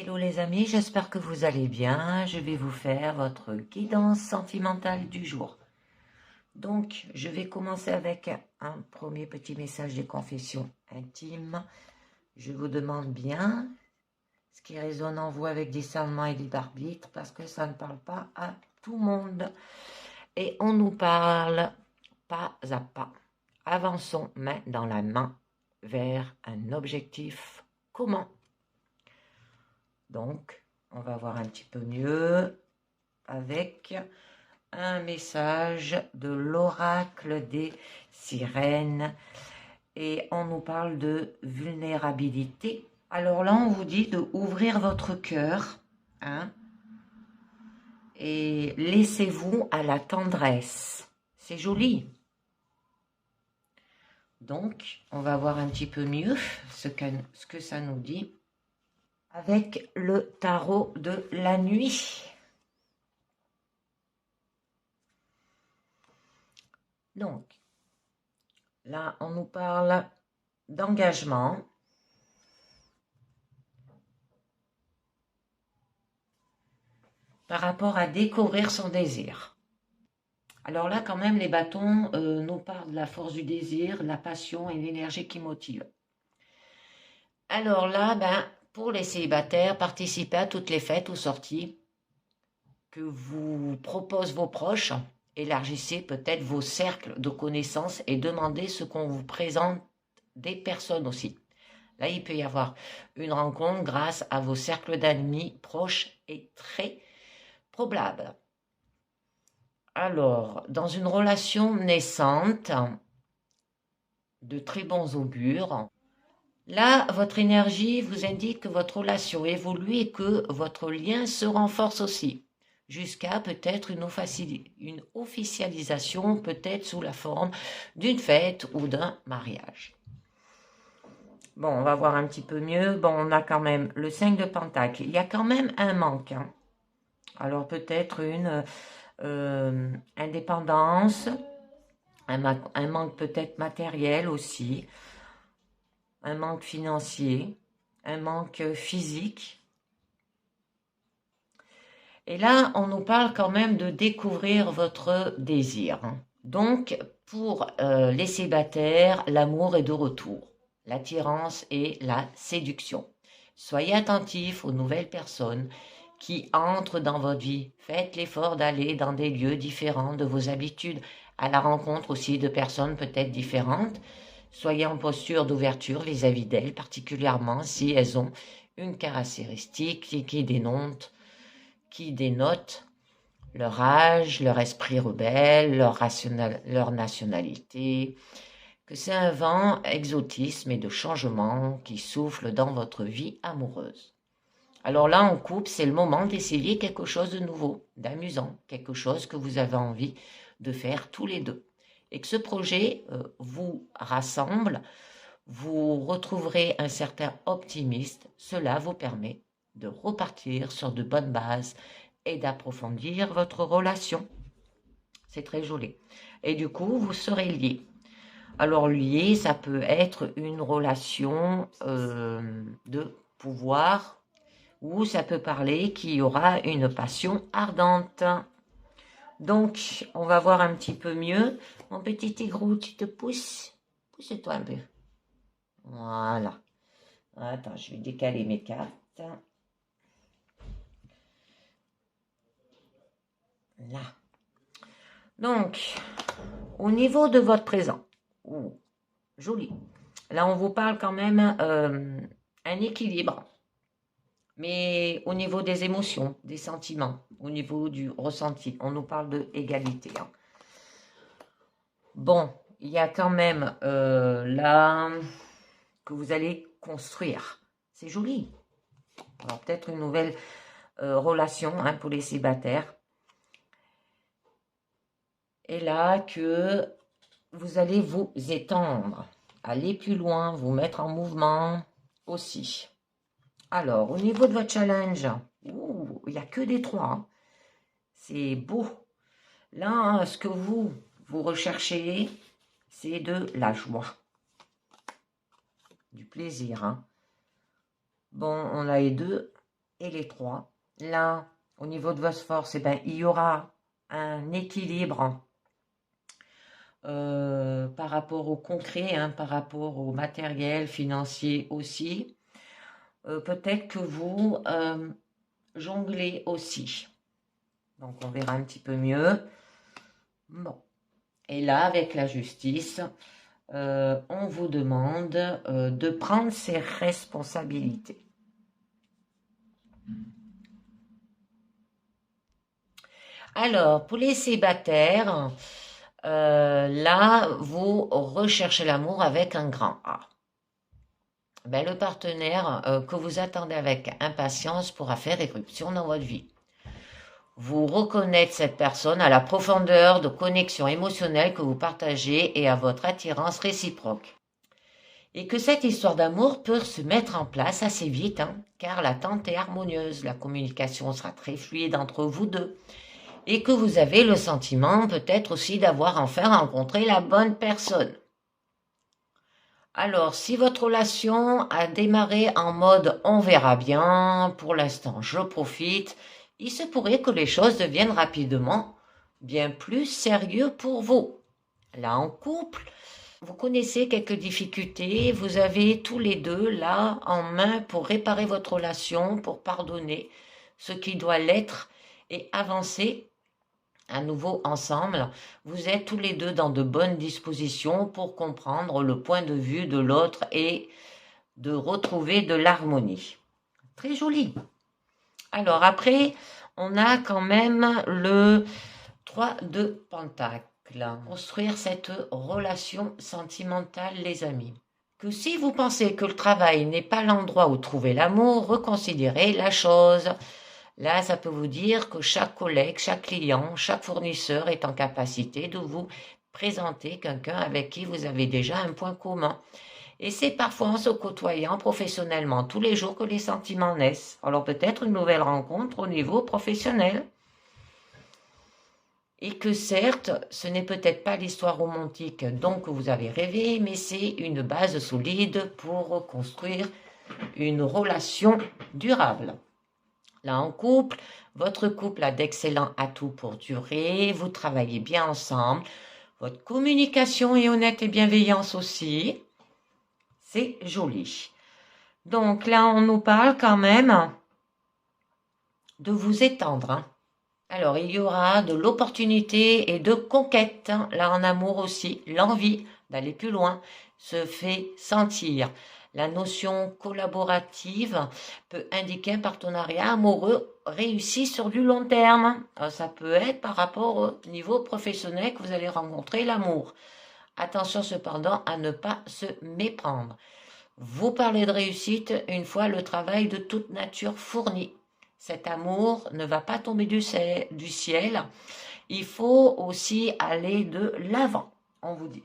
Hello les amis, j'espère que vous allez bien. Je vais vous faire votre guidance sentimentale du jour. Donc, je vais commencer avec un premier petit message de confession intime. Je vous demande bien ce qui résonne en vous avec discernement et libre arbitre parce que ça ne parle pas à tout le monde. Et on nous parle pas à pas. Avançons main dans la main vers un objectif commun. Donc, on va voir un petit peu mieux avec un message de l'oracle des sirènes et on nous parle de vulnérabilité. Alors là, on vous dit de ouvrir votre cœur, hein, et laissez-vous à la tendresse. C'est joli. Donc, on va voir un petit peu mieux ce que ça nous dit avec le tarot de la nuit. Donc, là, on nous parle d'engagement. Par rapport à découvrir son désir. Alors là, quand même, les bâtons nous parlent de la force du désir, la passion et l'énergie qui motive. Alors là, pour les célibataires, participez à toutes les fêtes ou sorties que vous proposent vos proches. Élargissez peut-être vos cercles de connaissances et demandez ce qu'on vous présente des personnes aussi. Là, il peut y avoir une rencontre grâce à vos cercles d'amis proches et très probable. Alors, dans une relation naissante, de très bons augures, là, votre énergie vous indique que votre relation évolue et que votre lien se renforce aussi, jusqu'à peut-être une officialisation, peut-être sous la forme d'une fête ou d'un mariage. Bon, on va voir un petit peu mieux. Bon, on a quand même le 5 de Pentacle. Il y a quand même un manque. Hein. Alors, peut-être une indépendance, un manque peut-être matériel aussi, un manque financier, un manque physique. Et là, on nous parle quand même de découvrir votre désir. Donc, pour les célibataires, l'amour est de retour, l'attirance et la séduction. Soyez attentifs aux nouvelles personnes qui entrent dans votre vie. Faites l'effort d'aller dans des lieux différents de vos habitudes, à la rencontre aussi de personnes peut-être différentes. Soyez en posture d'ouverture vis-à-vis d'elles, particulièrement si elles ont une caractéristique qui dénote leur âge, leur esprit rebelle, leur nationalité, que c'est un vent exotisme et de changement qui souffle dans votre vie amoureuse. Alors là, en couple, c'est le moment d'essayer quelque chose de nouveau, d'amusant, quelque chose que vous avez envie de faire tous les deux. Et que ce projet vous rassemble, vous retrouverez un certain optimisme. Cela vous permet de repartir sur de bonnes bases et d'approfondir votre relation. C'est très joli. Et du coup, vous serez liés. Alors lié, ça peut être une relation de pouvoir ou ça peut parler qu'il y aura une passion ardente. Donc, on va voir un petit peu mieux. Mon petit tigrou, tu te pousses? Pousse-toi un peu. Voilà. Attends, je vais décaler mes cartes. Là. Donc, au niveau de votre présent. Joli. Là, on vous parle quand même un équilibre. Mais au niveau des émotions, des sentiments, au niveau du ressenti, on nous parle de égalité. Hein. Bon, il y a quand même là que vous allez construire. C'est joli. Alors peut-être une nouvelle relation hein, pour les célibataires. Et là que vous allez vous étendre, aller plus loin, vous mettre en mouvement aussi. Alors, au niveau de votre challenge, il n'y a que des 3. Hein. C'est beau. Là, hein, ce que vous recherchez, c'est de la joie. Du plaisir. Hein. Bon, on a les deux. et les 3. Là, au niveau de votre force, eh ben, il y aura un équilibre par rapport au concret, hein, par rapport au matériel, financier aussi. Peut-être que vous jonglez aussi. Donc, on verra un petit peu mieux. Bon. Et là, avec la justice, on vous demande de prendre ses responsabilités. Alors, pour les célibataires, là, vous recherchez l'amour avec un grand A. Ben, le partenaire que vous attendez avec impatience pourra faire éruption dans votre vie. Vous reconnaître cette personne à la profondeur de connexion émotionnelle que vous partagez et à votre attirance réciproque. Et que cette histoire d'amour peut se mettre en place assez vite, hein, car l'attente est harmonieuse, la communication sera très fluide entre vous deux, et que vous avez le sentiment peut-être aussi d'avoir enfin rencontré la bonne personne. Alors, si votre relation a démarré en mode on verra bien, pour l'instant je profite, il se pourrait que les choses deviennent rapidement bien plus sérieux pour vous. Là, en couple, vous connaissez quelques difficultés, vous avez tous les deux là en main pour réparer votre relation, pour pardonner ce qui doit l'être et avancer à nouveau ensemble. Vous êtes tous les deux dans de bonnes dispositions pour comprendre le point de vue de l'autre et de retrouver de l'harmonie. Très joli. Alors après, on a quand même le 3 de Pentacle. Construire cette relation sentimentale, les amis. Que si vous pensez que le travail n'est pas l'endroit où trouver l'amour, reconsidérez la chose. Là, ça peut vous dire que chaque collègue, chaque client, chaque fournisseur est en capacité de vous présenter quelqu'un avec qui vous avez déjà un point commun. Et c'est parfois en se côtoyant professionnellement tous les jours que les sentiments naissent. Alors peut-être une nouvelle rencontre au niveau professionnel. Et que certes, ce n'est peut-être pas l'histoire romantique dont vous avez rêvé, mais c'est une base solide pour construire une relation durable. Là, en couple, votre couple a d'excellents atouts pour durer, vous travaillez bien ensemble, votre communication est honnête et bienveillance aussi. C'est joli. Donc là, on nous parle quand même de vous étendre. Hein. Alors, il y aura de l'opportunité et de conquête. Hein. Là, en amour aussi, l'envie d'aller plus loin se fait sentir. La notion collaborative peut indiquer un partenariat amoureux réussi sur du long terme. Ça peut être par rapport au niveau professionnel que vous allez rencontrer l'amour. Attention cependant à ne pas se méprendre. Vous parlez de réussite une fois le travail de toute nature fourni. Cet amour ne va pas tomber du ciel. Il faut aussi aller de l'avant, on vous dit.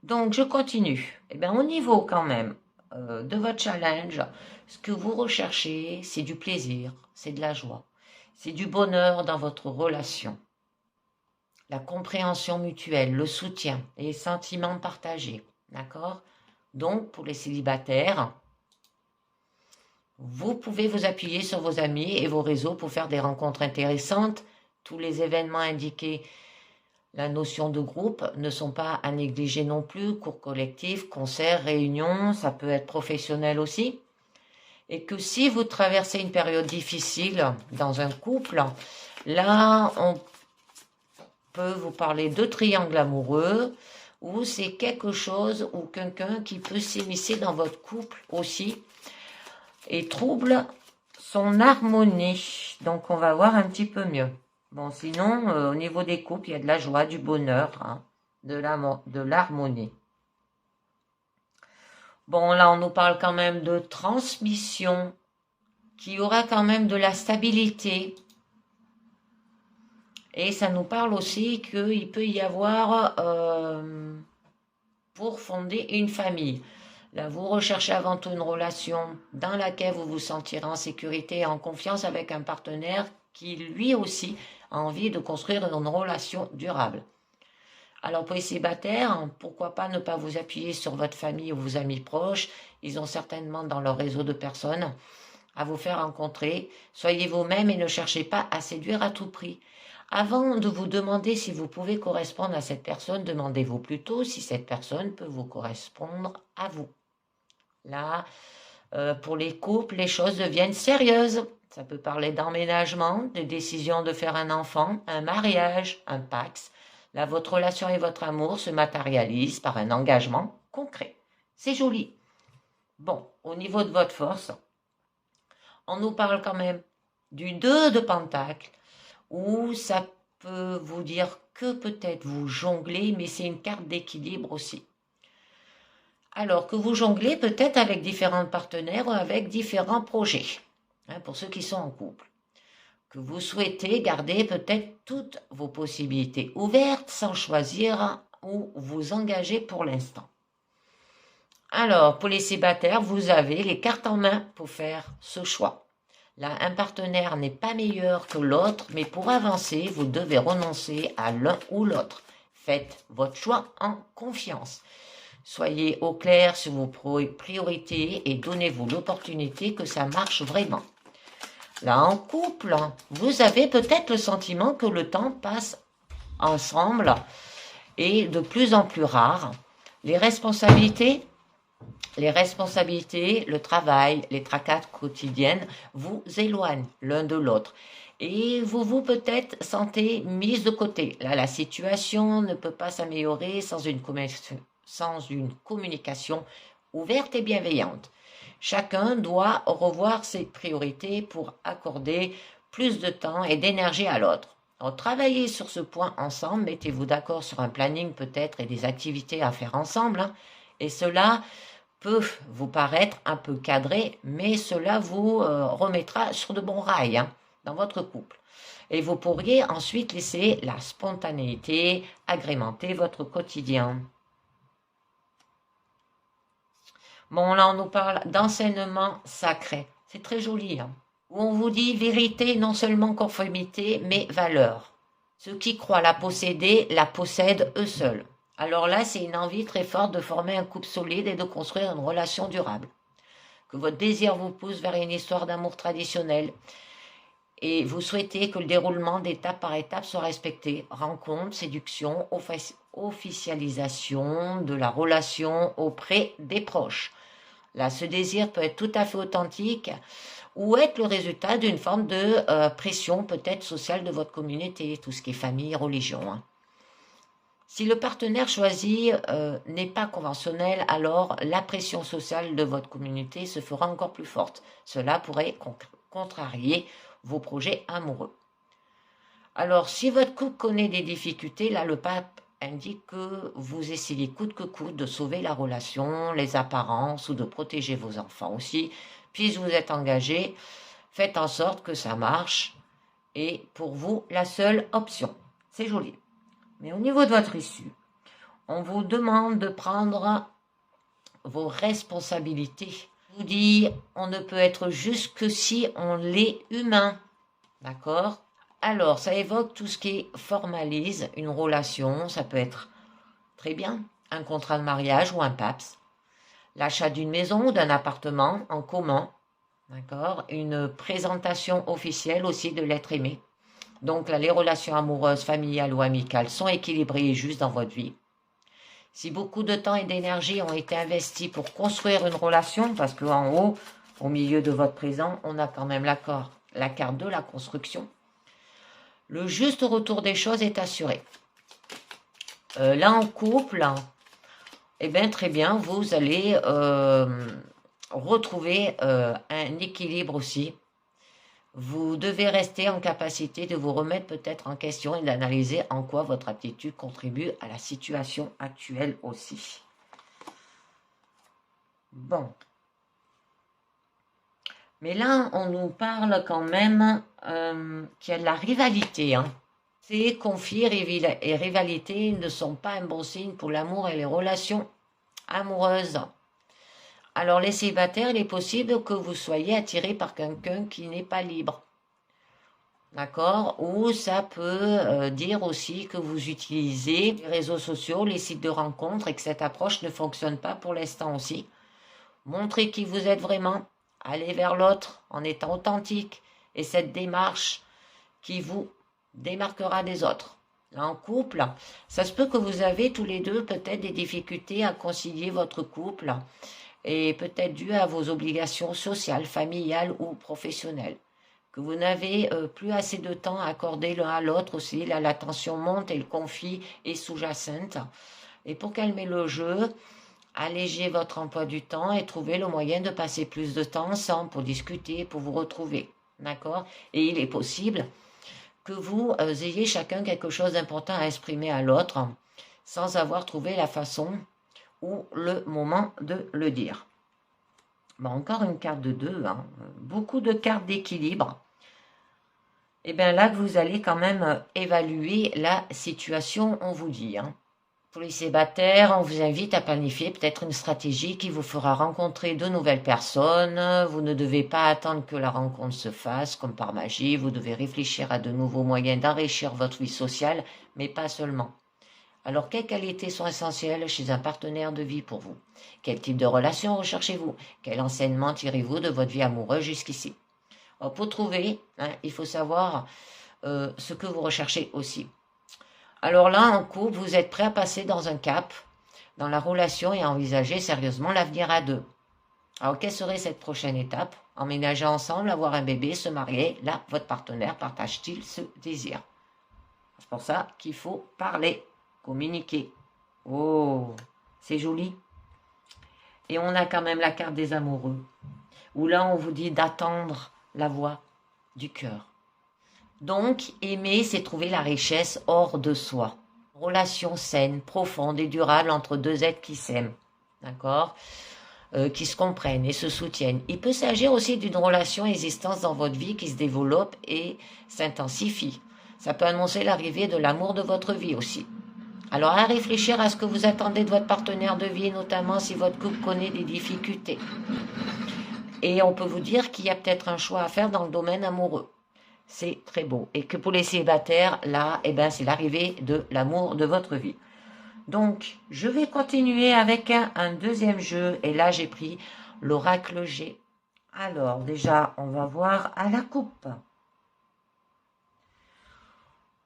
Donc, je continue. Eh bien, au niveau quand même de votre challenge, ce que vous recherchez, c'est du plaisir, c'est de la joie, c'est du bonheur dans votre relation. La compréhension mutuelle, le soutien, les sentiments partagés. D'accord ? Donc, pour les célibataires, vous pouvez vous appuyer sur vos amis et vos réseaux pour faire des rencontres intéressantes. Tous les événements indiqués, la notion de groupe, ne sont pas à négliger non plus. Cours collectifs, concerts, réunions, ça peut être professionnel aussi. Et que si vous traversez une période difficile dans un couple, là, on peut vous parler de triangle amoureux, ou c'est quelque chose ou quelqu'un qui peut s'immiscer dans votre couple aussi et trouble son harmonie. Donc, on va voir un petit peu mieux. Bon, sinon, au niveau des couples, il y a de la joie, du bonheur, hein, de l'harmonie. Bon, là, on nous parle quand même de transmission, qui aura quand même de la stabilité. Et ça nous parle aussi qu'il peut y avoir, pour fonder une famille. Là, vous recherchez avant tout une relation dans laquelle vous vous sentirez en sécurité et en confiance avec un partenaire qui, lui aussi, a envie de construire une relation durable. Alors, pour les célibataires, pourquoi pas ne pas vous appuyer sur votre famille ou vos amis proches. Ils ont certainement dans leur réseau de personnes à vous faire rencontrer. Soyez vous-même et ne cherchez pas à séduire à tout prix. Avant de vous demander si vous pouvez correspondre à cette personne, demandez-vous plutôt si cette personne peut vous correspondre à vous. Là, pour les couples, les choses deviennent sérieuses. Ça peut parler d'emménagement, de décision de faire un enfant, un mariage, un pax. Là, votre relation et votre amour se matérialisent par un engagement concret. C'est joli. Bon, au niveau de votre force, on nous parle quand même du 2 de Pentacle, où ça peut vous dire que peut-être vous jonglez, mais c'est une carte d'équilibre aussi. Alors que vous jonglez peut-être avec différents partenaires ou avec différents projets, pour ceux qui sont en couple. Que vous souhaitez garder peut-être toutes vos possibilités ouvertes sans choisir où vous engager pour l'instant. Alors, pour les célibataires, vous avez les cartes en main pour faire ce choix. Là, un partenaire n'est pas meilleur que l'autre, mais pour avancer, vous devez renoncer à l'un ou l'autre. Faites votre choix en confiance. Soyez au clair sur vos priorités et donnez-vous l'opportunité que ça marche vraiment. Là, en couple, vous avez peut-être le sentiment que le temps passe ensemble et de plus en plus rare. Les responsabilités, le travail, les tracas quotidiennes vous éloignent l'un de l'autre. Et vous peut-être sentez mise de côté. Là, la situation ne peut pas s'améliorer sans une communication ouverte et bienveillante. Chacun doit revoir ses priorités pour accorder plus de temps et d'énergie à l'autre. Alors, travaillez sur ce point ensemble, mettez-vous d'accord sur un planning peut-être et des activités à faire ensemble. Et cela peut vous paraître un peu cadré, mais cela vous remettra sur de bons rails dans votre couple. Et vous pourriez ensuite laisser la spontanéité agrémenter votre quotidien. Bon, là, on nous parle d'enseignement sacré. C'est très joli, où on vous dit vérité, non seulement conformité, mais valeur. Ceux qui croient la posséder, la possèdent eux seuls. Alors là, c'est une envie très forte de former un couple solide et de construire une relation durable. Que votre désir vous pousse vers une histoire d'amour traditionnelle. Et vous souhaitez que le déroulement d'étape par étape soit respecté. Rencontre, séduction, officialisation de la relation auprès des proches. Là, ce désir peut être tout à fait authentique ou être le résultat d'une forme de pression peut-être sociale de votre communauté, tout ce qui est famille, religion. Si le partenaire choisi n'est pas conventionnel, alors la pression sociale de votre communauté se fera encore plus forte. Cela pourrait contrarier vos projets amoureux. Alors, si votre couple connaît des difficultés, là, le pape indique que vous essayez coûte que coûte de sauver la relation, les apparences ou de protéger vos enfants aussi. Puisque vous êtes engagé, faites en sorte que ça marche et pour vous, la seule option. C'est joli. Mais au niveau de votre issue, on vous demande de prendre vos responsabilités. On vous dit, on ne peut être juste que si on l'est humain. D'accord ? Alors, ça évoque tout ce qui formalise une relation. Ça peut être très bien un contrat de mariage ou un PAPS. L'achat d'une maison ou d'un appartement en commun. D'accord ? Une présentation officielle aussi de l'être aimé. Donc là, les relations amoureuses, familiales ou amicales sont équilibrées et justes dans votre vie. Si beaucoup de temps et d'énergie ont été investis pour construire une relation, parce qu'en haut, au milieu de votre présent, on a quand même la carte de la construction, le juste retour des choses est assuré. Là, en couple, eh bien, très bien, vous allez retrouver un équilibre aussi. Vous devez rester en capacité de vous remettre peut-être en question et d'analyser en quoi votre attitude contribue à la situation actuelle aussi. Bon. Mais là, on nous parle quand même qu'il y a de la rivalité. Ces conflits et rivalités ne sont pas un bon signe pour l'amour et les relations amoureuses. Alors, les célibataires, il est possible que vous soyez attiré par quelqu'un qui n'est pas libre. D'accord ? Ou ça peut dire aussi que vous utilisez les réseaux sociaux, les sites de rencontres et que cette approche ne fonctionne pas pour l'instant aussi. Montrez qui vous êtes vraiment. Allez vers l'autre en étant authentique. Et cette démarche qui vous démarquera des autres. Là, en couple, ça se peut que vous avez tous les deux peut-être des difficultés à concilier votre couple et peut-être dû à vos obligations sociales, familiales ou professionnelles. Que vous n'avez plus assez de temps à accorder l'un à l'autre aussi. Là, la tension monte et le conflit est sous-jacente. Et pour calmer le jeu, allégez votre emploi du temps et trouvez le moyen de passer plus de temps ensemble pour discuter, pour vous retrouver. D'accord? Et il est possible que vous ayez chacun quelque chose d'important à exprimer à l'autre sans avoir trouvé la façon ou le moment de le dire. Bon, encore une carte de 2, hein. Beaucoup de cartes d'équilibre. Et bien là, vous allez quand même évaluer la situation, on vous dit. Hein. Pour les célibataires, on vous invite à planifier peut-être une stratégie qui vous fera rencontrer de nouvelles personnes. Vous ne devez pas attendre que la rencontre se fasse comme par magie. Vous devez réfléchir à de nouveaux moyens d'enrichir votre vie sociale, mais pas seulement. Alors, quelles qualités sont essentielles chez un partenaire de vie pour vous? Quel type de relation recherchez-vous? Quel enseignement tirez-vous de votre vie amoureuse jusqu'ici? Pour trouver, hein, il faut savoir ce que vous recherchez aussi. Alors là, en couple, vous êtes prêt à passer dans un cap, dans la relation et à envisager sérieusement l'avenir à deux. Alors, quelle serait cette prochaine étape? Emménager ensemble, avoir un bébé, se marier. Là, votre partenaire partage-t-il ce désir? C'est pour ça qu'il faut parler, communiquer. Oh, c'est joli. Et on a quand même la carte des amoureux, où là, on vous dit d'attendre la voix du cœur. Donc, aimer, c'est trouver la richesse hors de soi. Relation saine, profonde et durable entre deux êtres qui s'aiment, d'accord, qui se comprennent et se soutiennent. Il peut s'agir aussi d'une relation existence dans votre vie qui se développe et s'intensifie. Ça peut annoncer l'arrivée de l'amour de votre vie aussi. Alors, à réfléchir à ce que vous attendez de votre partenaire de vie, notamment si votre couple connaît des difficultés. Et on peut vous dire qu'il y a peut-être un choix à faire dans le domaine amoureux. C'est très beau. Et que pour les célibataires, là, eh ben, c'est l'arrivée de l'amour de votre vie. Donc, je vais continuer avec un deuxième jeu. Et là, j'ai pris l'oracle G. Alors, déjà, on va voir à la coupe.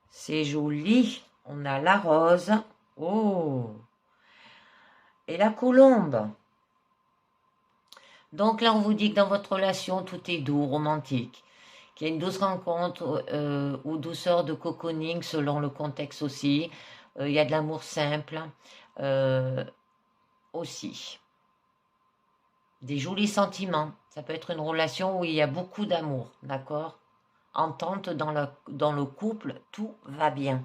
C'est joli. On a la rose. Oh! Et la colombe. Donc là, on vous dit que dans votre relation, tout est doux, romantique. Qu'il y a une douce rencontre ou douceur de cocooning selon le contexte aussi. Il y a de l'amour simple aussi. Des jolis sentiments. Ça peut être une relation où il y a beaucoup d'amour, d'accord? Entente dans le couple, tout va bien.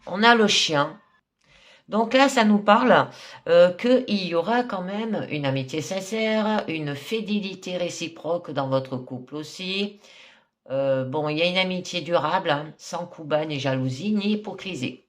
On a le chien. Donc là, ça nous parle qu'il y aura quand même une amitié sincère, une fidélité réciproque dans votre couple aussi. Bon, il y a une amitié durable, hein, sans coups bas, ni jalousie, ni hypocrisie.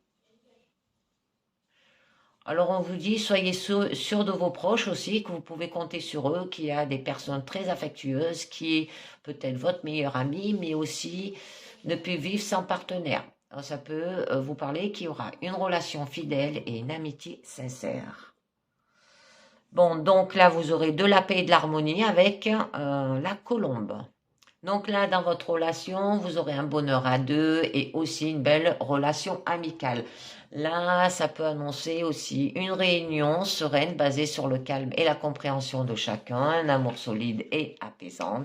Alors on vous dit, soyez sûr de vos proches aussi, que vous pouvez compter sur eux, qu'il y a des personnes très affectueuses, qui est peut-être votre meilleur ami, mais aussi ne peut vivre sans partenaire. Alors, ça peut vous parler qu'il y aura une relation fidèle et une amitié sincère. Bon, donc là, vous aurez de la paix et de l'harmonie avec la colombe. Donc là, dans votre relation, vous aurez un bonheur à deux et aussi une belle relation amicale. Là, ça peut annoncer aussi une réunion sereine basée sur le calme et la compréhension de chacun, un amour solide et apaisant.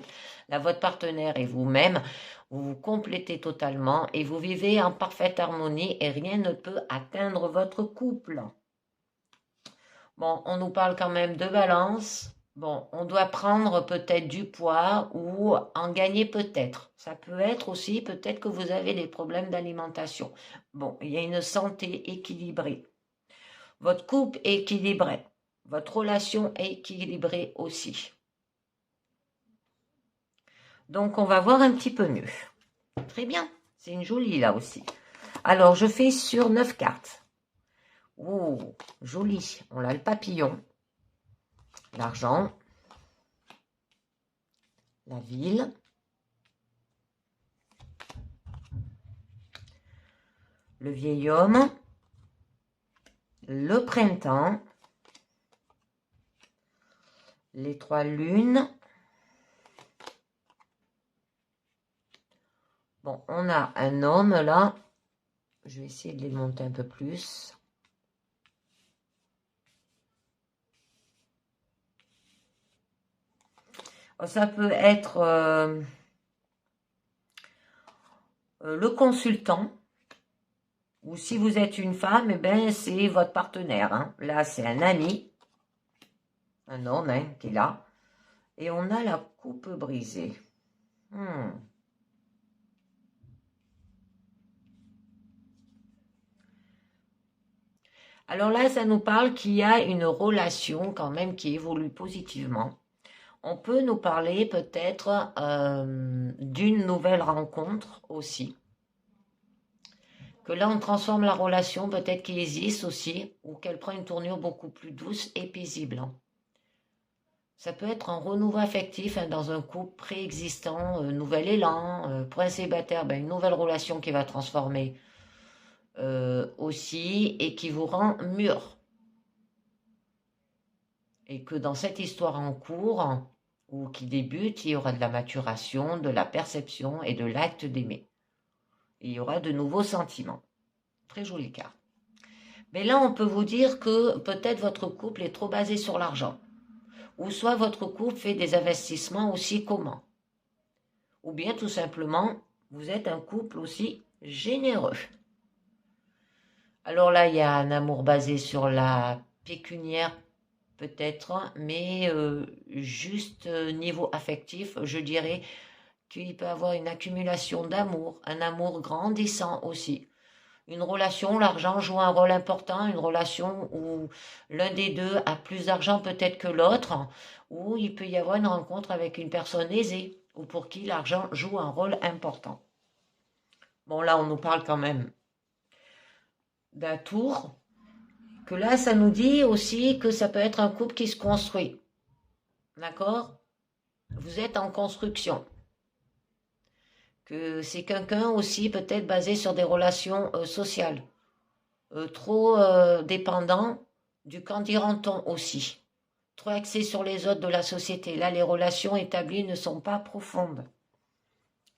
Là, votre partenaire et vous-même, vous vous complétez totalement et vous vivez en parfaite harmonie et rien ne peut atteindre votre couple. Bon, on nous parle quand même de balance. Bon, on doit prendre peut-être du poids ou en gagner peut-être. Ça peut être aussi peut-être que vous avez des problèmes d'alimentation. Bon, il y a une santé équilibrée. Votre couple est équilibré. Votre relation est équilibrée aussi. Donc, on va voir un petit peu mieux. Très bien, c'est une jolie là aussi. Alors, je fais sur 9 cartes. Oh, joli. On a le papillon, l'argent, la ville, le vieil homme, le printemps, les 3 lunes. Bon, on a un homme là. Je vais essayer de les monter un peu plus. Ça peut être le consultant. Ou si vous êtes une femme, eh ben, c'est votre partenaire. Hein. Là, c'est un ami. Un homme hein, qui est là. Et on a la coupe brisée. Alors là, ça nous parle qu'il y a une relation quand même qui évolue positivement. On peut nous parler peut-être d'une nouvelle rencontre aussi. Que là, on transforme la relation, peut-être qu'il existe aussi, ou qu'elle prend une tournure beaucoup plus douce et paisible. Ça peut être un renouveau affectif hein, dans un couple préexistant, nouvel élan, pour un célibataire, ben, une nouvelle relation qui va transformer aussi et qui vous rend mûr. Et que dans cette histoire en cours, ou qui débute, il y aura de la maturation, de la perception et de l'acte d'aimer. Il y aura de nouveaux sentiments. Très jolie carte. Mais là, on peut vous dire que peut-être votre couple est trop basé sur l'argent. Ou soit votre couple fait des investissements aussi communs. Ou bien tout simplement, vous êtes un couple aussi généreux. Alors là, il y a un amour basé sur la pécuniaire peut-être, mais juste niveau affectif, je dirais qu'il peut avoir une accumulation d'amour, un amour grandissant aussi. Une relation où l'argent joue un rôle important, une relation où l'un des deux a plus d'argent peut-être que l'autre, où il peut y avoir une rencontre avec une personne aisée, ou pour qui l'argent joue un rôle important. Bon, là, on nous parle quand même d'un tour, que là, ça nous dit aussi que ça peut être un couple qui se construit. D'accord? Vous êtes en construction. Que c'est quelqu'un aussi peut-être basé sur des relations sociales. Trop dépendant du qu'en diront-on aussi. Trop axé sur les autres de la société. Là, les relations établies ne sont pas profondes.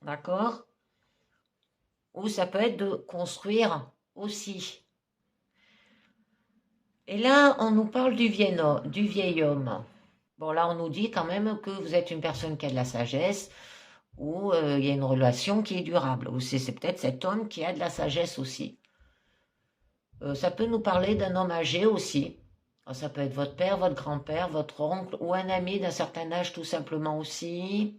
D'accord? Ou ça peut être de construire aussi. Et là, on nous parle du vieil homme. Bon, là, on nous dit quand même que vous êtes une personne qui a de la sagesse, ou il y a une relation qui est durable. Ou c'est peut-être cet homme qui a de la sagesse aussi. Ça peut nous parler d'un homme âgé aussi. Ça peut être votre père, votre grand-père, votre oncle ou un ami d'un certain âge tout simplement aussi.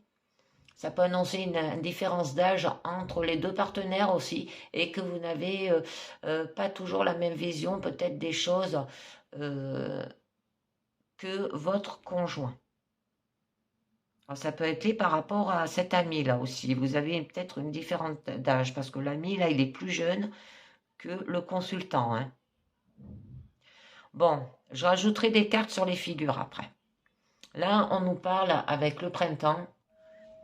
Ça peut annoncer une différence d'âge entre les deux partenaires aussi et que vous n'avez pas toujours la même vision peut-être des choses que votre conjoint. Alors, ça peut être par rapport à cet ami là aussi. Vous avez peut-être une différence d'âge parce que l'ami là il est plus jeune que le consultant. Hein. Bon, je rajouterai des cartes sur les figures après. Là, on nous parle avec le printemps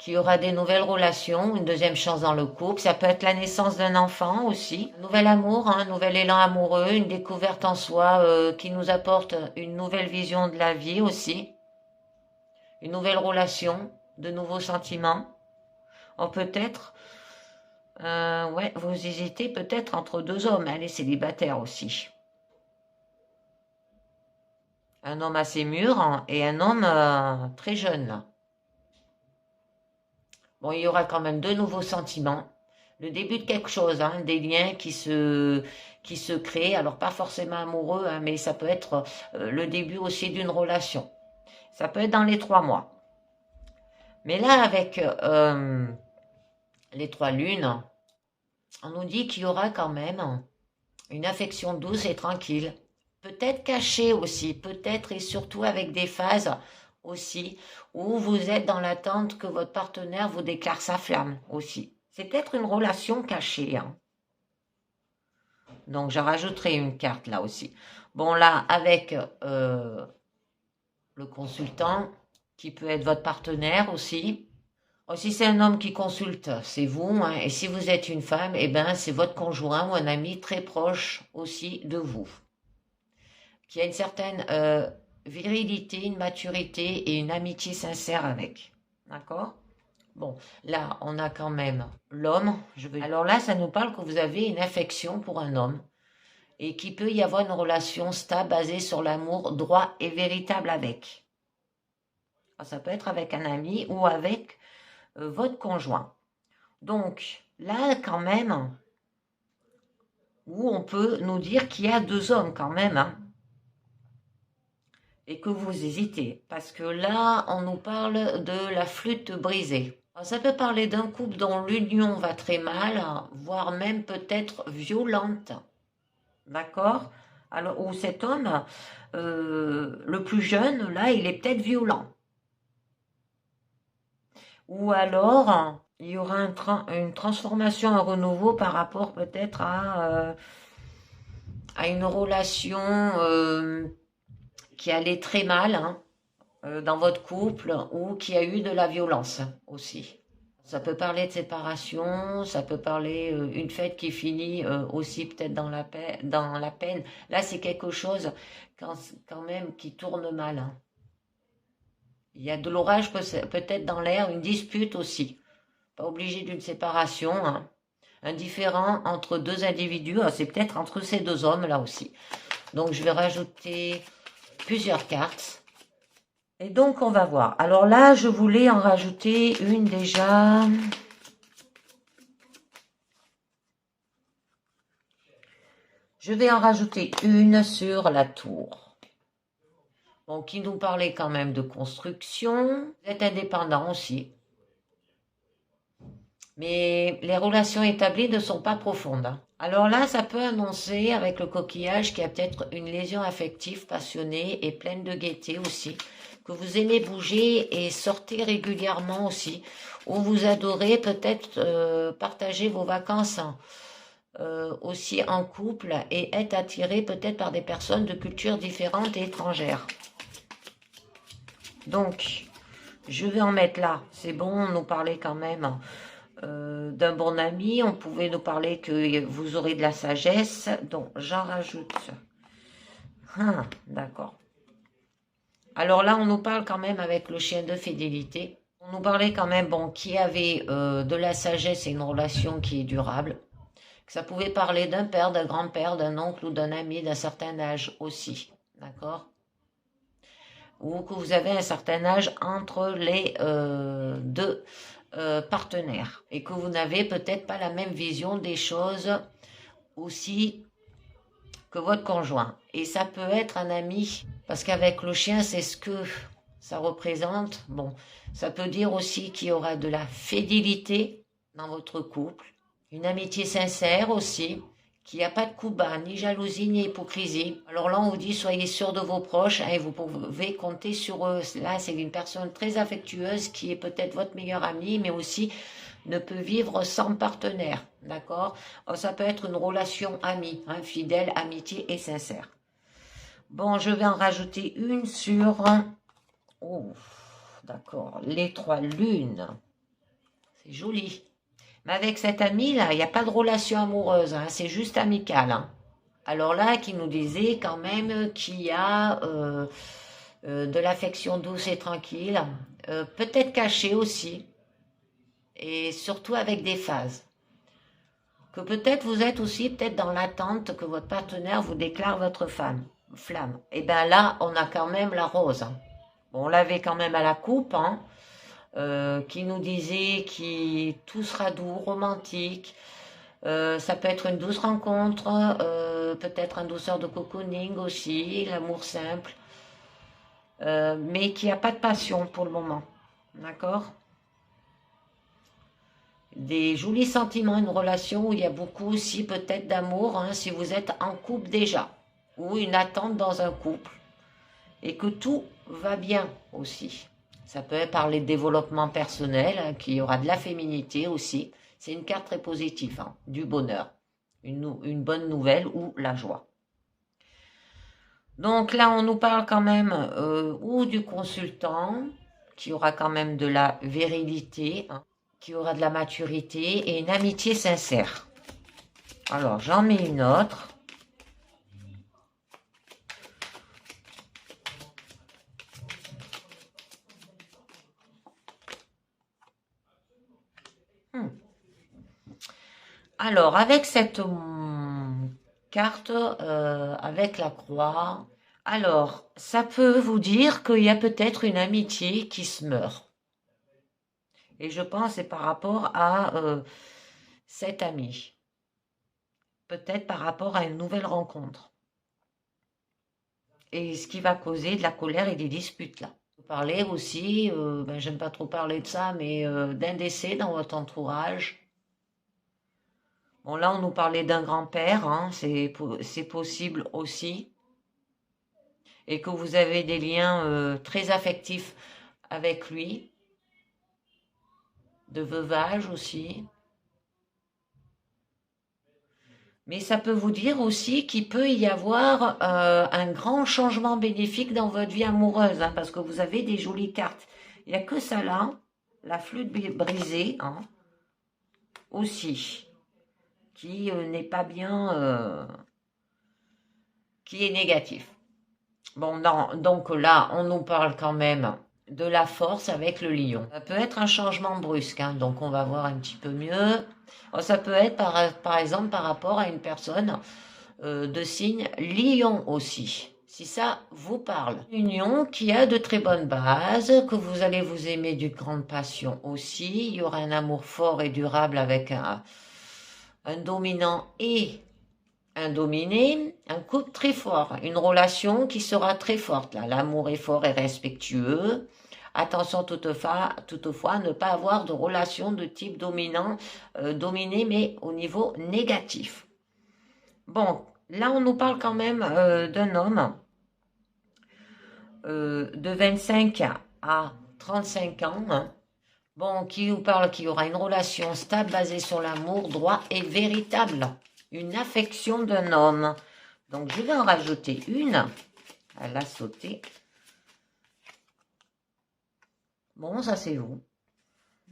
qu'il y aura des nouvelles relations, une deuxième chance dans le couple. Ça peut être la naissance d'un enfant aussi. Un nouvel amour, un nouvel élan amoureux, une découverte en soi qui nous apporte une nouvelle vision de la vie aussi. Une nouvelle relation, de nouveaux sentiments. Ou peut-être, ouais, vous hésitez peut-être entre deux hommes, hein, les célibataires aussi. Un homme assez mûr hein, et un homme très jeune là. Bon, il y aura quand même de nouveaux sentiments. Le début de quelque chose, hein, des liens qui se créent. Alors pas forcément amoureux, hein, mais ça peut être le début aussi d'une relation. Ça peut être dans les 3 mois. Mais là, avec les 3 lunes, on nous dit qu'il y aura quand même une affection douce et tranquille. Peut-être cachée aussi, peut-être et surtout avec des phases aussi, où vous êtes dans l'attente que votre partenaire vous déclare sa flamme aussi. C'est peut-être une relation cachée. Hein. Donc, je rajouterai une carte là aussi. Bon, là, avec le consultant, qui peut être votre partenaire aussi. Si c'est un homme qui consulte, c'est vous. Hein, et si vous êtes une femme, eh ben, c'est votre conjoint ou un ami très proche aussi de vous. Qui a une certaine virilité, une maturité et une amitié sincère avec. D'accord? Bon, là, on a quand même l'homme. Alors là, ça nous parle que vous avez une affection pour un homme et qu'il peut y avoir une relation stable basée sur l'amour droit et véritable avec. Ça peut être avec un ami ou avec votre conjoint. Donc, là, quand même, où on peut nous dire qu'il y a deux hommes quand même, hein, et que vous hésitez. Parce que là, on nous parle de la flûte brisée. Alors, ça peut parler d'un couple dont l'union va très mal, voire même peut-être violente. D'accord? Alors, où cet homme, le plus jeune, là, il est peut-être violent. Ou alors, il y aura une transformation, un renouveau par rapport peut-être à une relation qui allait très mal, hein, dans votre couple ou qui a eu de la violence aussi. Ça peut parler de séparation, ça peut parler une fête qui finit aussi peut-être dans la peine. Là, c'est quelque chose quand même qui tourne mal, hein. Il y a de l'orage peut-être dans l'air, une dispute aussi. Pas obligé d'une séparation, hein. Un différend entre deux individus, c'est peut-être entre ces deux hommes là aussi. Donc je vais rajouter plusieurs cartes. Et donc on va voir. Alors là, je voulais en rajouter une déjà. Je vais en rajouter une sur la tour. Bon, qui nous parlait quand même de construction. Vous êtes indépendant aussi. Mais les relations établies ne sont pas profondes, hein. Alors là, ça peut annoncer avec le coquillage qu'il y a peut-être une lésion affective passionnée et pleine de gaieté aussi, que vous aimez bouger et sortir régulièrement aussi, ou vous adorez peut-être partager vos vacances aussi en couple et être attiré peut-être par des personnes de cultures différentes et étrangères. Donc, je vais en mettre là. C'est bon, on nous parlait quand même d'un bon ami. On pouvait nous parler que vous aurez de la sagesse. Donc, j'en rajoute. D'accord. Alors là, on nous parle quand même avec le chien de fidélité. On nous parlait quand même, bon, qui avait de la sagesse et une relation qui est durable. Que ça pouvait parler d'un père, d'un grand-père, d'un oncle ou d'un ami d'un certain âge aussi. D'accord? Ou que vous avez un certain âge entre les deux partenaires. Et que vous n'avez peut-être pas la même vision des choses aussi que votre conjoint. Et ça peut être un ami, parce qu'avec le chien, c'est ce que ça représente. Bon, ça peut dire aussi qu'il y aura de la fidélité dans votre couple, une amitié sincère aussi, qu'il n'y a pas de coups bas, ni jalousie, ni hypocrisie. Alors là, on vous dit, soyez sûr de vos proches, hein, et vous pouvez compter sur eux. Là, c'est une personne très affectueuse qui est peut-être votre meilleure amie, mais aussi ne peut vivre sans partenaire, d'accord? Ça peut être une relation amie, hein, fidèle, amitié et sincère. Bon, je vais en rajouter une sur... Oh, d'accord, les trois lunes. C'est joli. Mais avec cet ami-là, il n'y a pas de relation amoureuse, hein, c'est juste amical, hein. Alors là, qui nous disait quand même qu'il y a de l'affection douce et tranquille, peut-être cachée aussi, et surtout avec des phases. Que peut-être vous êtes aussi peut-être dans l'attente que votre partenaire vous déclare votre flamme. Et bien là, on a quand même la rose, hein. Bon, on l'avait quand même à la coupe, hein, qui nous disait que tout sera doux, romantique. Ça peut être une douce rencontre, peut-être une douceur de cocooning aussi, l'amour simple, mais qui n'a pas de passion pour le moment, d'accord? Des jolis sentiments, une relation où il y a beaucoup aussi peut-être d'amour, hein, si vous êtes en couple déjà, ou une attente dans un couple, et que tout va bien aussi. Ça peut parler de développement personnel, hein, qu'il y aura de la féminité aussi. C'est une carte très positive, hein, du bonheur, une bonne nouvelle ou la joie. Donc là, on nous parle quand même ou du consultant, qui aura quand même de la virilité, hein, qui aura de la maturité et une amitié sincère. Alors, j'en mets une autre. Alors, avec cette carte, avec la croix, alors, ça peut vous dire qu'il y a peut-être une amitié qui se meurt. Et je pense que c'est par rapport à cet ami. Peut-être par rapport à une nouvelle rencontre. Et ce qui va causer de la colère et des disputes là. Vous parlez aussi, j'aime pas trop parler de ça, mais d'un décès dans votre entourage. Bon, là, on nous parlait d'un grand-père, hein, c'est possible aussi. Et que vous avez des liens très affectifs avec lui, de veuvage aussi. Mais ça peut vous dire aussi qu'il peut y avoir un grand changement bénéfique dans votre vie amoureuse, hein, parce que vous avez des jolies cartes. Il n'y a que ça là, la flûte brisée, hein, aussi, qui n'est pas bien, qui est négatif. Bon, non, donc là, on nous parle quand même de la force avec le lion. Ça peut être un changement brusque, hein, donc on va voir un petit peu mieux. Ça peut être par exemple par rapport à une personne de signe lion aussi, si ça vous parle. Une union qui a de très bonnes bases, que vous allez vous aimer d'une grande passion aussi. Il y aura un amour fort et durable avec un dominant et un dominé, un couple très fort, une relation qui sera très forte. Là, l'amour est fort et respectueux. Attention toutefois à ne pas avoir de relation de type dominé, mais au niveau négatif. Bon, là on nous parle quand même d'un homme de 25 à 35 ans, hein. Bon, qui nous parle qu'il y aura une relation stable basée sur l'amour, droit et véritable. Une affection d'un homme. Donc, je vais en rajouter une. Elle a sauté. Bon, ça c'est vous.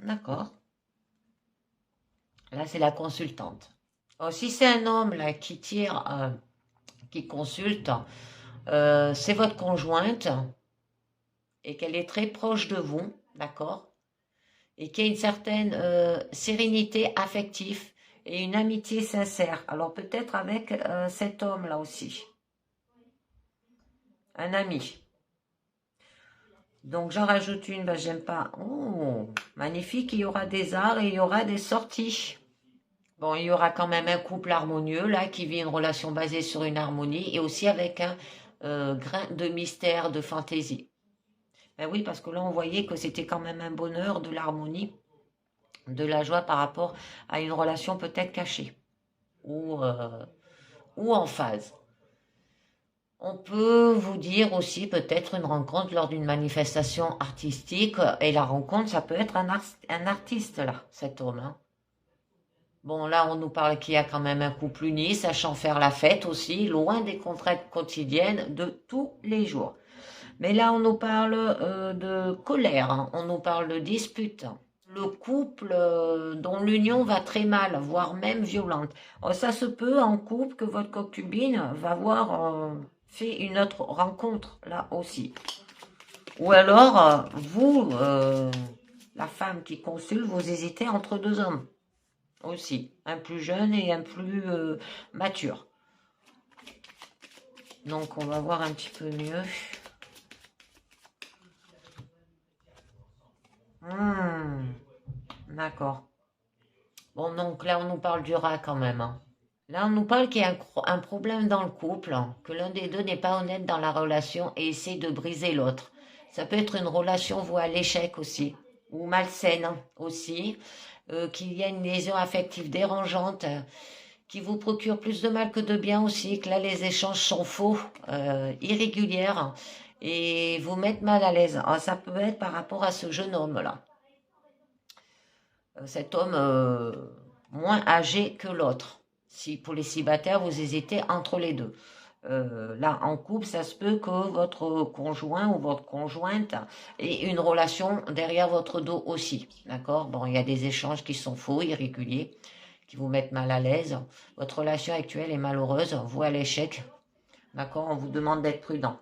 D'accord. Là, c'est la consultante. Alors, si c'est un homme là qui tire, qui consulte, c'est votre conjointe et qu'elle est très proche de vous, d'accord? Et qu'il y a une certaine sérénité affective et une amitié sincère. Alors peut-être avec cet homme-là aussi. Un ami. Donc j'en rajoute une, j'aime pas. Oh, magnifique, il y aura des arts et il y aura des sorties. Bon, il y aura quand même un couple harmonieux, là, qui vit une relation basée sur une harmonie et aussi avec un grain de mystère, de fantaisie. Ben oui, parce que là, on voyait que c'était quand même un bonheur, de l'harmonie, de la joie par rapport à une relation peut-être cachée ou en phase. On peut vous dire aussi peut-être une rencontre lors d'une manifestation artistique. Et la rencontre, ça peut être un artiste, là, cet homme, hein. Bon, là, on nous parle qu'il y a quand même un couple uni, sachant faire la fête aussi, loin des contraintes quotidiennes de tous les jours. Mais là, on nous parle de colère, hein. On nous parle de dispute. Le couple dont l'union va très mal, voire même violente. Ça se peut en couple que votre concubine va avoir fait une autre rencontre, là aussi. Ou alors, vous, la femme qui consulte, vous hésitez entre deux hommes aussi. Un plus jeune et un plus mature. Donc, on va voir un petit peu mieux. D'accord. Bon, donc là, on nous parle du rat quand même, hein. Là, on nous parle qu'il y a un problème dans le couple, hein, que l'un des deux n'est pas honnête dans la relation et essaie de briser l'autre. Ça peut être une relation vouée à l'échec aussi, ou malsaine aussi, qu'il y a une liaison affective dérangeante, qui vous procure plus de mal que de bien aussi, que là, les échanges sont faux, irréguliers, et vous mettent mal à l'aise. Alors, ça peut être par rapport à ce jeune homme-là. Cet homme moins âgé que l'autre. Si pour les célibataires, vous hésitez entre les deux. Là, en couple, ça se peut que votre conjoint ou votre conjointe ait une relation derrière votre dos aussi. D'accord? Bon, il y a des échanges qui sont faux, irréguliers, qui vous mettent mal à l'aise. Votre relation actuelle est malheureuse, vous à l'échec. D'accord? On vous demande d'être prudent.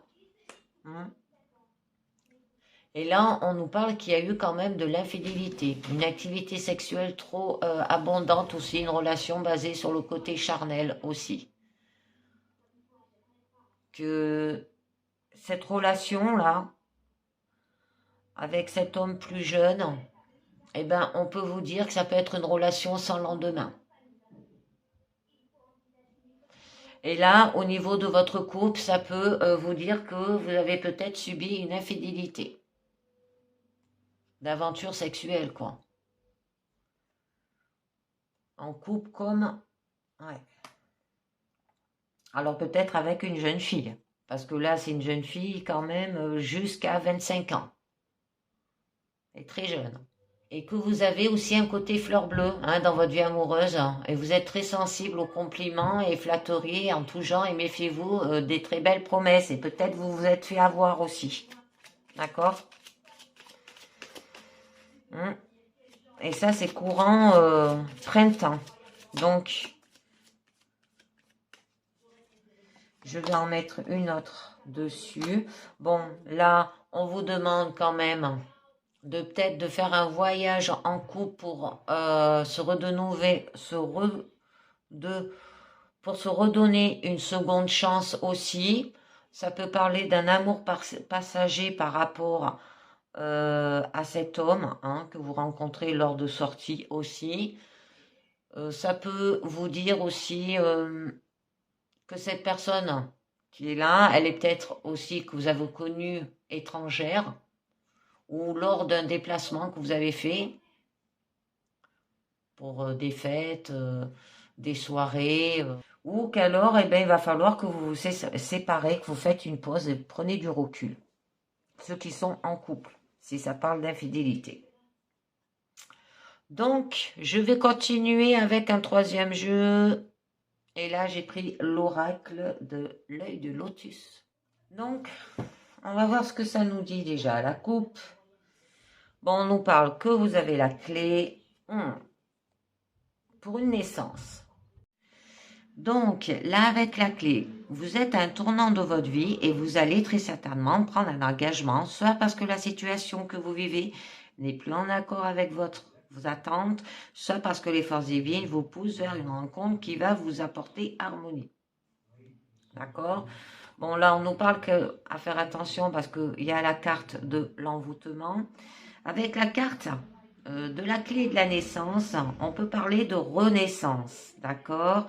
Et là, on nous parle qu'il y a eu quand même de l'infidélité, une activité sexuelle trop abondante aussi, une relation basée sur le côté charnel aussi. Que cette relation-là, avec cet homme plus jeune, eh ben, on peut vous dire que ça peut être une relation sans lendemain. Et là, au niveau de votre couple, ça peut vous dire que vous avez peut-être subi une infidélité, d'aventure sexuelle, quoi. En couple comme... Ouais. Alors peut-être avec une jeune fille, parce que là, c'est une jeune fille quand même jusqu'à 25 ans. Elle est très jeune. Et que vous avez aussi un côté fleur bleue hein, dans votre vie amoureuse, hein, et vous êtes très sensible aux compliments et flatteries en tout genre, et méfiez-vous des très belles promesses, et peut-être vous vous êtes fait avoir aussi. D'accord? Et ça, c'est courant printemps. Donc, je vais en mettre une autre dessus. Bon, là, on vous demande quand même de peut-être de faire un voyage en couple pour pour se redonner une seconde chance aussi. Ça peut parler d'un amour passager par rapport à cet homme hein, que vous rencontrez lors de sorties aussi. Ça peut vous dire aussi que cette personne qui est là, elle est peut-être aussi que vous avez connue étrangère ou lors d'un déplacement que vous avez fait pour des fêtes, des soirées, ou qu'alors eh ben, il va falloir que vous vous séparez, que vous faites une pause et prenez du recul. Ceux qui sont en couple, si ça parle d'infidélité. Donc, je vais continuer avec un troisième jeu. Et là, j'ai pris l'oracle de l'œil de lotus. Donc, on va voir ce que ça nous dit déjà. La coupe. Bon, on nous parle que vous avez la clé pour une naissance. Donc, là, avec la clé, vous êtes à un tournant de votre vie et vous allez très certainement prendre un engagement, soit parce que la situation que vous vivez n'est plus en accord avec vos attentes, soit parce que les forces divines vous poussent vers une rencontre qui va vous apporter harmonie. D'accord? Bon, là, on nous parle à faire attention parce qu'il y a la carte de l'envoûtement. Avec la carte de la clé de la naissance, on peut parler de renaissance. D'accord?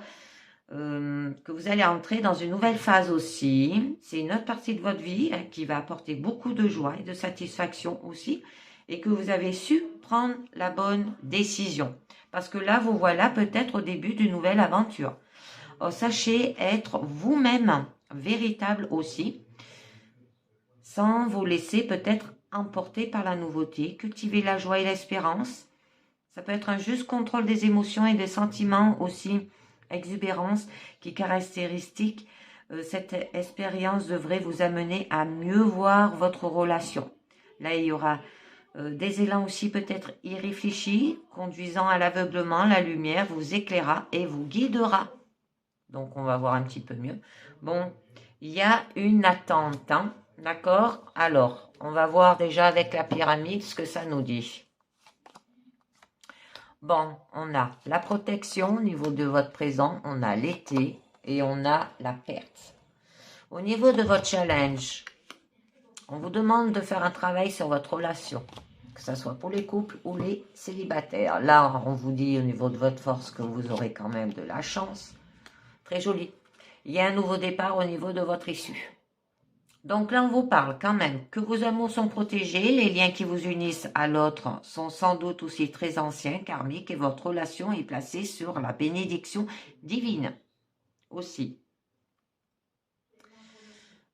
Que vous allez entrer dans une nouvelle phase aussi. C'est une autre partie de votre vie hein, qui va apporter beaucoup de joie et de satisfaction aussi. Et que vous avez su prendre la bonne décision. Parce que là, vous voilà peut-être au début d'une nouvelle aventure. Sachez être vous-même véritable aussi, sans vous laisser peut-être emporter par la nouveauté. Cultiver la joie et l'espérance. Ça peut être un juste contrôle des émotions et des sentiments aussi, exubérance qui caractéristique. Cette expérience devrait vous amener à mieux voir votre relation. Là, il y aura des élans aussi peut-être irréfléchis, conduisant à l'aveuglement. La lumière vous éclairera et vous guidera. Donc, on va voir un petit peu mieux. Bon, il y a une attente, hein, d'accord? Alors, on va voir déjà avec la pyramide ce que ça nous dit. Bon, on a la protection au niveau de votre présent, on a l'été et on a la perte. Au niveau de votre challenge, on vous demande de faire un travail sur votre relation, que ce soit pour les couples ou les célibataires. Là, on vous dit au niveau de votre force que vous aurez quand même de la chance. Très joli. Il y a un nouveau départ au niveau de votre issue. Donc là, on vous parle quand même que vos amours sont protégés, les liens qui vous unissent à l'autre sont sans doute aussi très anciens, karmiques, et votre relation est placée sur la bénédiction divine aussi.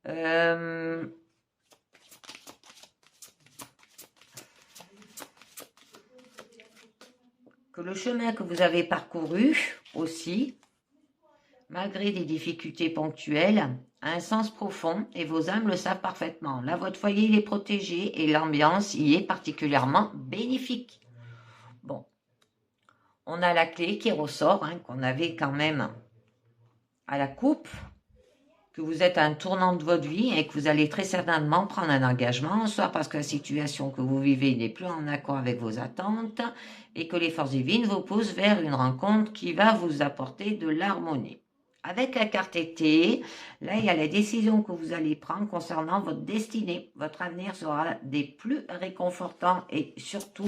Que le chemin que vous avez parcouru aussi, malgré des difficultés ponctuelles, a un sens profond et vos âmes le savent parfaitement. Là, votre foyer il est protégé et l'ambiance y est particulièrement bénéfique. Bon, on a la clé qui ressort, hein, qu'on avait quand même à la coupe. que vous êtes à un tournant de votre vie et que vous allez très certainement prendre un engagement, soit parce que la situation que vous vivez n'est plus en accord avec vos attentes et que les forces divines vous poussent vers une rencontre qui va vous apporter de l'harmonie. Avec la carte été, là, il y a la décision que vous allez prendre concernant votre destinée. Votre avenir sera des plus réconfortants et surtout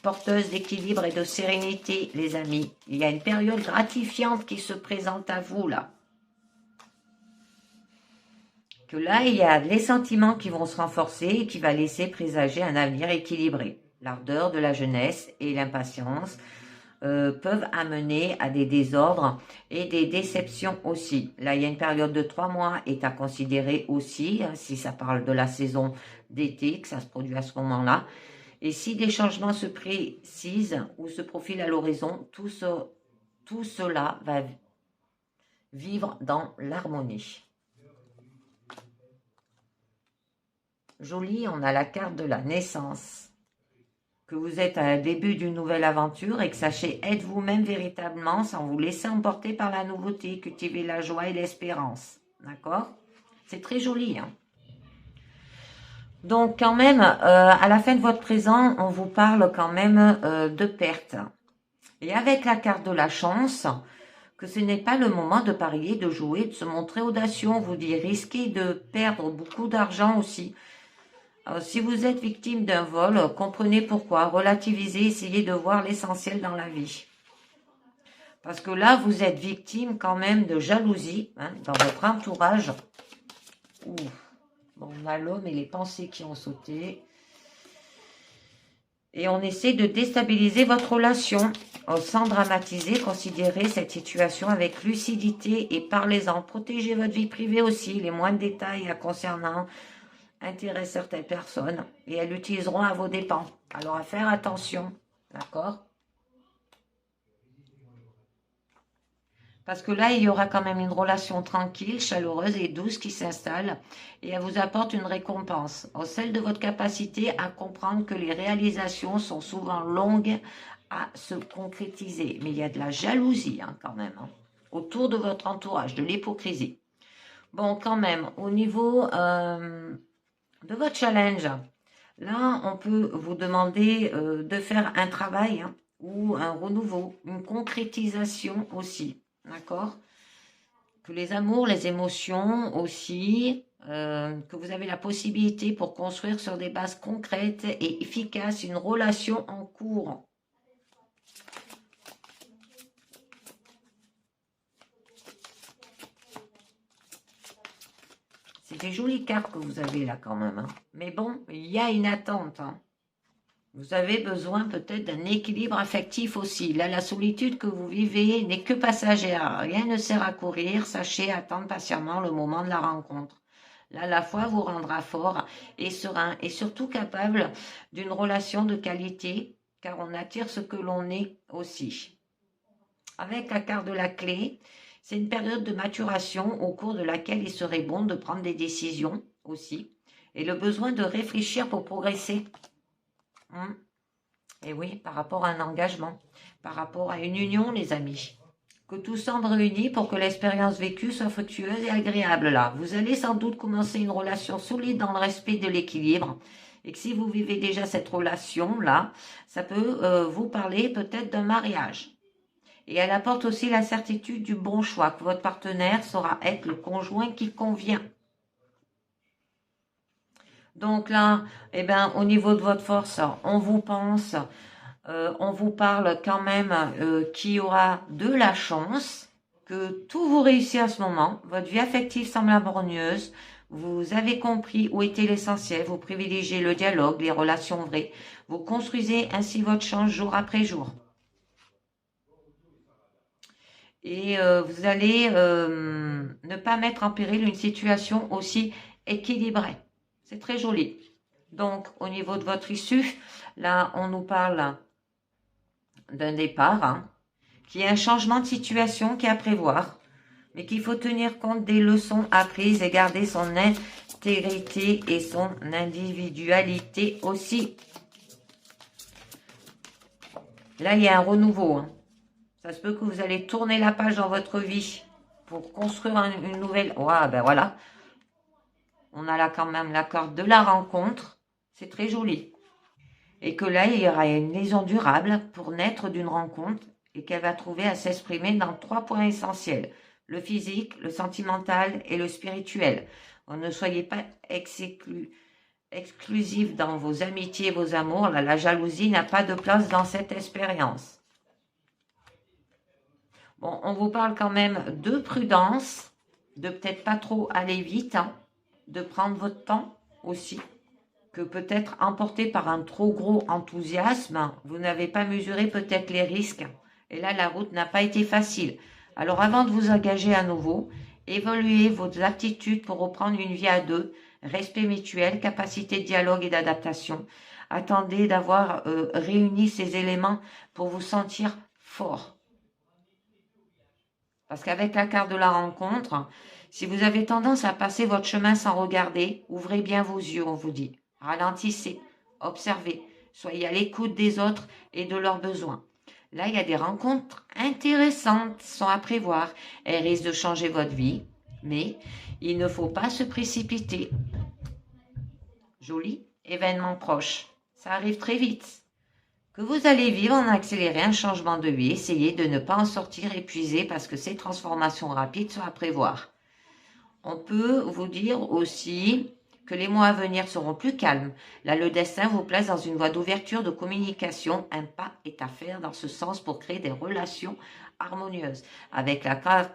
porteuse d'équilibre et de sérénité, les amis. Il y a une période gratifiante qui se présente à vous, là. Que là, il y a les sentiments qui vont se renforcer et qui va laisser présager un avenir équilibré. L'ardeur de la jeunesse et l'impatience peuvent amener à des désordres et des déceptions aussi. Là, il y a une période de 3 mois est à considérer aussi, si ça parle de la saison d'été, que ça se produit à ce moment-là. Et si des changements se précisent ou se profilent à l'horizon, tout cela va vivre dans l'harmonie. Joli, on a la carte de la naissance. Que vous êtes à un début d'une nouvelle aventure et que sachez être vous-même véritablement sans vous laisser emporter par la nouveauté, cultiver la joie et l'espérance. D'accord? C'est très joli. Hein? Donc quand même, à la fin de votre présent, on vous parle quand même de perte. Et avec la carte de la chance, que ce n'est pas le moment de parier, de jouer, de se montrer audacieux. Vous dit risquer de perdre beaucoup d'argent aussi. Alors, si vous êtes victime d'un vol, comprenez pourquoi. Relativisez, essayez de voir l'essentiel dans la vie. Parce que là, vous êtes victime quand même de jalousie hein, dans votre entourage. Ouh. Bon, on a l'homme et les pensées qui ont sauté. Et on essaie de déstabiliser votre relation. Sans dramatiser, considérez cette situation avec lucidité et parlez-en. Protégez votre vie privée aussi, les moindres détails concernant intéressent certaines personnes et elles l'utiliseront à vos dépens. Alors à faire attention, d'accord? Parce que là, il y aura quand même une relation tranquille, chaleureuse et douce qui s'installe et elle vous apporte une récompense. Celle de votre capacité à comprendre que les réalisations sont souvent longues à se concrétiser. Mais il y a de la jalousie hein, quand même, hein, autour de votre entourage, de l'hypocrisie. Bon, quand même, au niveau de votre challenge, là, on peut vous demander de faire un travail hein, ou un renouveau, une concrétisation aussi, d'accord? Que les amours, les émotions aussi, que vous avez la possibilité pour construire sur des bases concrètes et efficaces une relation en cours. C'est des jolies cartes que vous avez là quand même. Hein. Mais bon, il y a une attente. Hein. Vous avez besoin peut-être d'un équilibre affectif aussi. Là, la solitude que vous vivez n'est que passagère. Rien ne sert à courir. Sachez attendre patiemment le moment de la rencontre. Là, la foi vous rendra fort et serein et surtout capable d'une relation de qualité car on attire ce que l'on est aussi. Avec la carte de la clé, c'est une période de maturation au cours de laquelle il serait bon de prendre des décisions aussi et le besoin de réfléchir pour progresser. Et oui, par rapport à un engagement, par rapport à une union, les amis. Que tout semble réuni pour que l'expérience vécue soit fructueuse et agréable là. Vous allez sans doute commencer une relation solide dans le respect de l'équilibre. Et que si vous vivez déjà cette relation là, ça peut vous parler peut-être d'un mariage. Et elle apporte aussi la certitude du bon choix, que votre partenaire saura être le conjoint qui convient. Donc là, eh ben, au niveau de votre force, on vous pense, on vous parle quand même qu'il y aura de la chance, que tout vous réussit à ce moment. Votre vie affective semble harmonieuse. Vous avez compris où était l'essentiel. Vous privilégiez le dialogue, les relations vraies. Vous construisez ainsi votre chance jour après jour. Et vous allez ne pas mettre en péril une situation aussi équilibrée. C'est très joli. Donc, au niveau de votre issue, là, on nous parle d'un départ, hein, qui est un changement de situation qui est à prévoir, mais qu'il faut tenir compte des leçons apprises et garder son intégrité et son individualité aussi. Là, il y a un renouveau. Hein. Ça se peut que vous allez tourner la page dans votre vie pour construire une nouvelle... Ouais, ben voilà. On a là quand même la carte de la rencontre. C'est très joli. Et que là, il y aura une liaison durable pour naître d'une rencontre et qu'elle va trouver à s'exprimer dans 3 points essentiels. Le physique, le sentimental et le spirituel. Ne soyez pas exclusif dans vos amitiés et vos amours. Là, la jalousie n'a pas de place dans cette expérience. Bon, on vous parle quand même de prudence, de peut-être pas trop aller vite, hein, de prendre votre temps aussi, que peut-être emporté par un trop gros enthousiasme, vous n'avez pas mesuré peut-être les risques. Et là, la route n'a pas été facile. Alors avant de vous engager à nouveau, évaluez vos aptitudes pour reprendre une vie à deux, respect mutuel, capacité de dialogue et d'adaptation. Attendez d'avoir réuni ces éléments pour vous sentir fort. Parce qu'avec la carte de la rencontre, si vous avez tendance à passer votre chemin sans regarder, ouvrez bien vos yeux, on vous dit. Ralentissez, observez, soyez à l'écoute des autres et de leurs besoins. Là, il y a des rencontres intéressantes, sont à prévoir. Elles risquent de changer votre vie, mais il ne faut pas se précipiter. Joli, événement proche. Ça arrive très vite. Que vous allez vivre en accéléré un changement de vie, essayez de ne pas en sortir épuisé parce que ces transformations rapides sont à prévoir. On peut vous dire aussi que les mois à venir seront plus calmes. Là, le destin vous place dans une voie d'ouverture, de communication. Un pas est à faire dans ce sens pour créer des relations harmonieuses. Avec la carte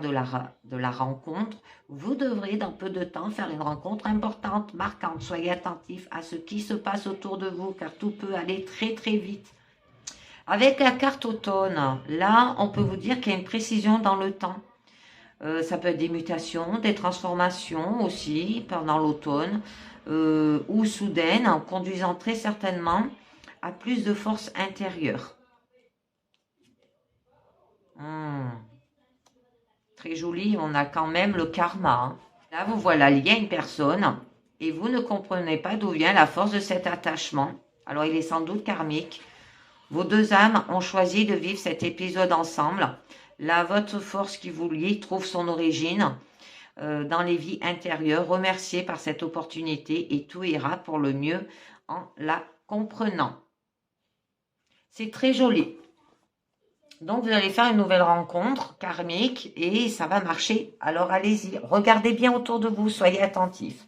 de la rencontre, vous devrez dans peu de temps faire une rencontre importante, marquante. Soyez attentif à ce qui se passe autour de vous car tout peut aller très très vite. Avec la carte automne, là, on peut vous dire qu'il y a une précision dans le temps. Ça peut être des mutations, des transformations aussi pendant l'automne ou soudaines, en conduisant très certainement à plus de force intérieure. Très joli, on a quand même le karma. Hein. Là, vous voilà lié à une personne et vous ne comprenez pas d'où vient la force de cet attachement. Alors, il est sans doute karmique. Vos deux âmes ont choisi de vivre cet épisode ensemble. Là, votre force qui vous lie trouve son origine dans les vies intérieures. Remerciez par cette opportunité et tout ira pour le mieux en la comprenant. C'est très joli. Donc, vous allez faire une nouvelle rencontre karmique et ça va marcher. Alors, allez-y. Regardez bien autour de vous. Soyez attentifs.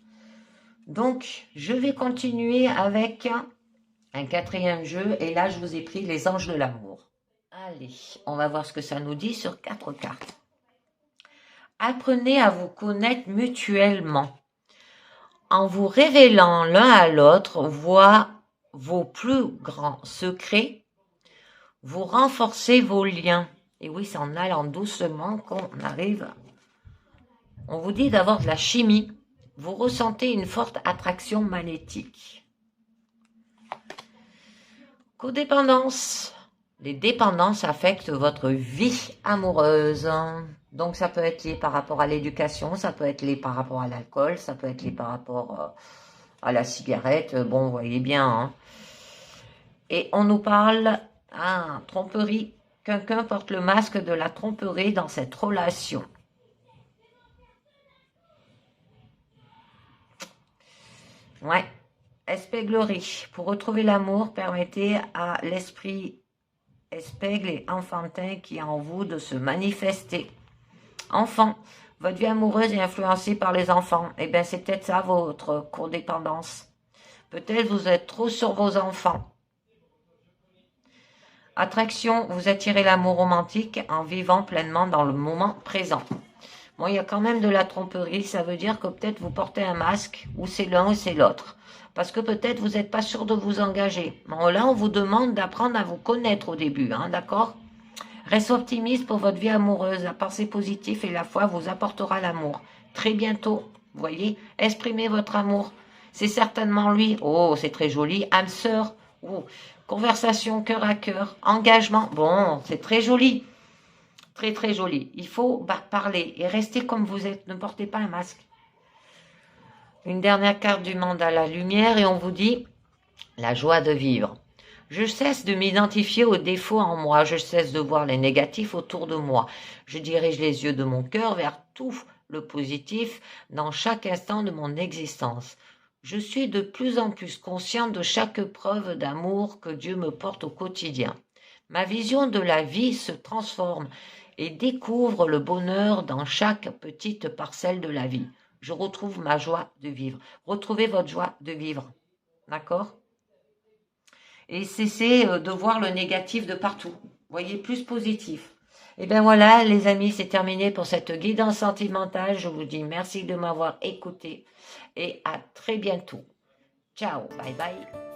Donc, je vais continuer avec un 4e jeu. Et là, je vous ai pris les anges de l'amour. Allez, on va voir ce que ça nous dit sur 4 cartes. Apprenez à vous connaître mutuellement. En vous révélant l'un à l'autre, vos plus grands secrets. Vous renforcez vos liens. Et oui, c'est en allant doucement qu'on arrive. On vous dit d'avoir de la chimie. Vous ressentez une forte attraction magnétique. Codépendance. Les dépendances affectent votre vie amoureuse. Donc, ça peut être lié par rapport à l'éducation, ça peut être lié par rapport à l'alcool, ça peut être lié par rapport à la cigarette. Bon, vous voyez bien. Hein. Et on nous parle, tromperie. Quelqu'un porte le masque de la tromperie dans cette relation. Ouais. Espièglerie. Pour retrouver l'amour, permettez à l'esprit espègle et enfantin qui est en vous de se manifester. Enfant, votre vie amoureuse est influencée par les enfants. Eh bien, c'est peut-être ça votre codépendance. Peut-être vous êtes trop sur vos enfants. Attraction, vous attirez l'amour romantique en vivant pleinement dans le moment présent. Bon, il y a quand même de la tromperie, ça veut dire que peut-être vous portez un masque, ou c'est l'un ou c'est l'autre. Parce que peut-être vous n'êtes pas sûr de vous engager. Bon, là, on vous demande d'apprendre à vous connaître au début, hein, d'accord? Restez optimiste pour votre vie amoureuse. La pensée positive et la foi vous apportera l'amour. Très bientôt, vous voyez, exprimez votre amour. C'est certainement lui. Oh, c'est très joli. Âme sœur. Oh, conversation cœur à cœur. Engagement. Bon, c'est très joli. Très, très joli. Il faut parler et rester comme vous êtes. Ne portez pas un masque. Une dernière carte du monde à la lumière et on vous dit la joie de vivre. Je cesse de m'identifier aux défauts en moi, je cesse de voir les négatifs autour de moi. Je dirige les yeux de mon cœur vers tout le positif dans chaque instant de mon existence. Je suis de plus en plus consciente de chaque preuve d'amour que Dieu me porte au quotidien. Ma vision de la vie se transforme et découvre le bonheur dans chaque petite parcelle de la vie. Je retrouve ma joie de vivre. Retrouvez votre joie de vivre. D'accord? Et cessez de voir le négatif de partout. Voyez plus positif. Et bien voilà, les amis, c'est terminé pour cette guidance sentimentale. Je vous dis merci de m'avoir écouté et à très bientôt. Ciao, bye bye.